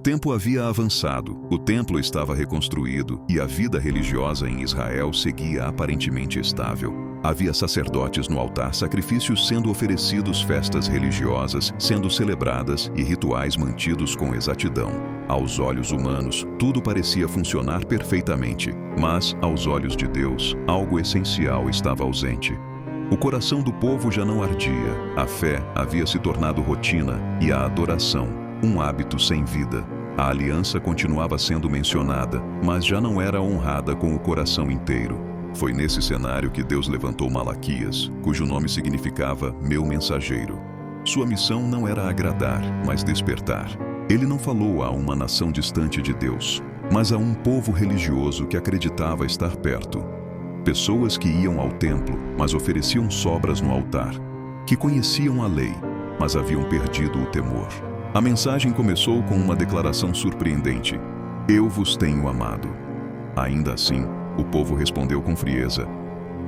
tempo havia avançado, o templo estava reconstruído e a vida religiosa em Israel seguia aparentemente estável. Havia sacerdotes no altar, sacrifícios sendo oferecidos, festas religiosas sendo celebradas e rituais mantidos com exatidão. Aos olhos humanos, tudo parecia funcionar perfeitamente, mas, aos olhos de Deus, algo essencial estava ausente. O coração do povo já não ardia, a fé havia se tornado rotina e a adoração, um hábito sem vida. A aliança continuava sendo mencionada, mas já não era honrada com o coração inteiro. Foi nesse cenário que Deus levantou Malaquias, cujo nome significava meu mensageiro. Sua missão não era agradar, mas despertar. Ele não falou a uma nação distante de Deus, mas a um povo religioso que acreditava estar perto. Pessoas que iam ao templo, mas ofereciam sobras no altar, que conheciam a lei, mas haviam perdido o temor. A mensagem começou com uma declaração surpreendente: eu vos tenho amado. Ainda assim, o povo respondeu com frieza: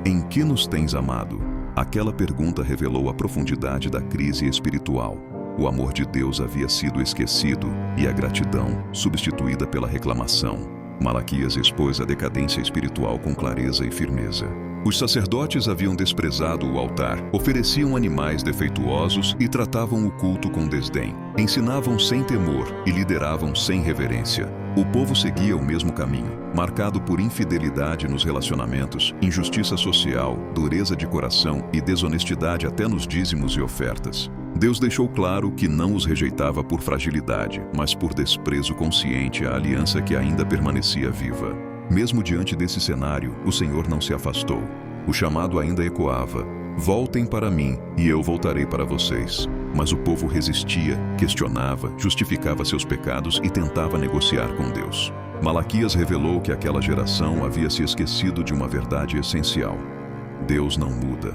em que nos tens amado? Aquela pergunta revelou a profundidade da crise espiritual. O amor de Deus havia sido esquecido e a gratidão substituída pela reclamação. Malaquias expôs a decadência espiritual com clareza e firmeza. Os sacerdotes haviam desprezado o altar, ofereciam animais defeituosos e tratavam o culto com desdém. Ensinavam sem temor e lideravam sem reverência. O povo seguia o mesmo caminho, marcado por infidelidade nos relacionamentos, injustiça social, dureza de coração e desonestidade até nos dízimos e ofertas. Deus deixou claro que não os rejeitava por fragilidade, mas por desprezo consciente à aliança que ainda permanecia viva. Mesmo diante desse cenário, o Senhor não se afastou. O chamado ainda ecoava: voltem para mim e eu voltarei para vocês. Mas o povo resistia, questionava, justificava seus pecados e tentava negociar com Deus. Malaquias revelou que aquela geração havia se esquecido de uma verdade essencial: Deus não muda.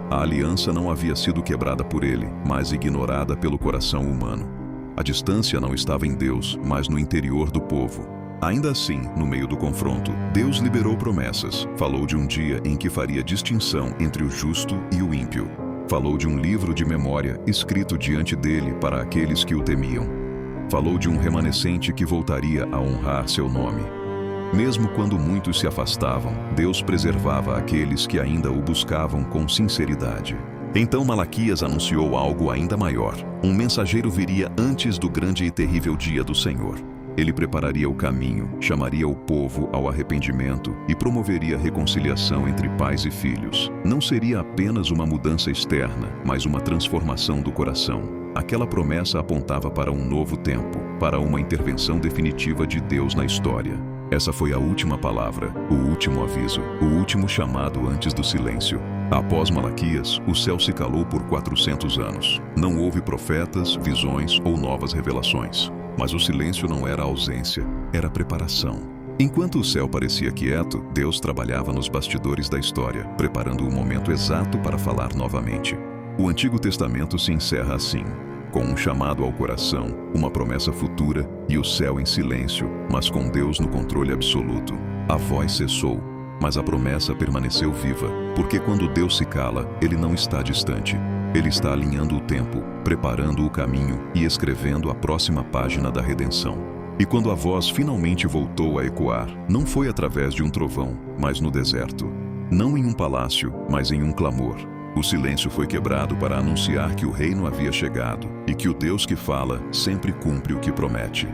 A aliança não havia sido quebrada por ele, mas ignorada pelo coração humano. A distância não estava em Deus, mas no interior do povo. Ainda assim, no meio do confronto, Deus liberou promessas. Falou de um dia em que faria distinção entre o justo e o ímpio. Falou de um livro de memória escrito diante dele para aqueles que o temiam. Falou de um remanescente que voltaria a honrar seu nome. Mesmo quando muitos se afastavam, Deus preservava aqueles que ainda o buscavam com sinceridade. Então Malaquias anunciou algo ainda maior. Um mensageiro viria antes do grande e terrível dia do Senhor. Ele prepararia o caminho, chamaria o povo ao arrependimento e promoveria reconciliação entre pais e filhos. Não seria apenas uma mudança externa, mas uma transformação do coração. Aquela promessa apontava para um novo tempo, para uma intervenção definitiva de Deus na história. Essa foi a última palavra, o último aviso, o último chamado antes do silêncio. Após Malaquias, o céu se calou por 400 anos. Não houve profetas, visões ou novas revelações. Mas o silêncio não era ausência, era preparação. Enquanto o céu parecia quieto, Deus trabalhava nos bastidores da história, preparando o momento exato para falar novamente. O Antigo Testamento se encerra assim: com um chamado ao coração, uma promessa futura e o céu em silêncio, mas com Deus no controle absoluto. A voz cessou, mas a promessa permaneceu viva, porque quando Deus se cala, Ele não está distante. Ele está alinhando o tempo, preparando o caminho e escrevendo a próxima página da redenção. E quando a voz finalmente voltou a ecoar, não foi através de um trovão, mas no deserto. Não em um palácio, mas em um clamor. O silêncio foi quebrado para anunciar que o reino havia chegado e que o Deus que fala sempre cumpre o que promete.